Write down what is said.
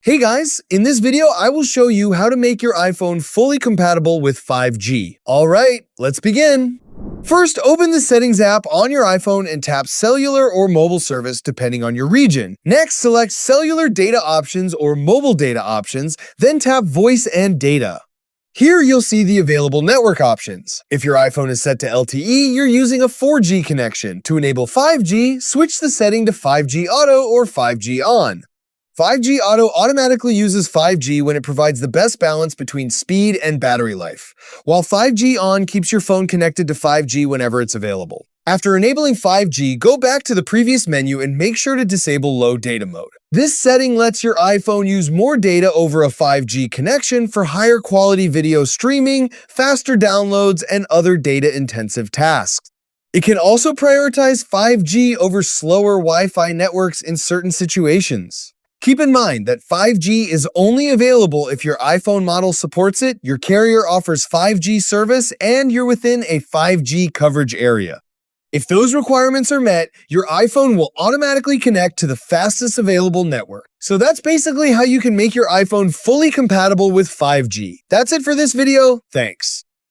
Hey guys, in this video I will show you how to make your iPhone fully compatible with 5G. Alright, let's begin. First, open the Settings app on your iPhone and tap Cellular or Mobile Service depending on your region. Next, select Cellular Data Options or Mobile Data Options, then tap Voice and Data. Here you'll see the available network options. If your iPhone is set to LTE, you're using a 4G connection. To enable 5G, switch the setting to 5G Auto or 5G On. 5G Auto automatically uses 5G when it provides the best balance between speed and battery life, while 5G On keeps your phone connected to 5G whenever it's available. After enabling 5G, go back to the previous menu and make sure to disable low data mode. This setting lets your iPhone use more data over a 5G connection for higher quality video streaming, faster downloads, and other data-intensive tasks. It can also prioritize 5G over slower Wi-Fi networks in certain situations. Keep in mind that 5G is only available if your iPhone model supports it, your carrier offers 5G service, and you're within a 5G coverage area. If those requirements are met, your iPhone will automatically connect to the fastest available network. So that's basically how you can make your iPhone fully compatible with 5G. That's it for this video. Thanks.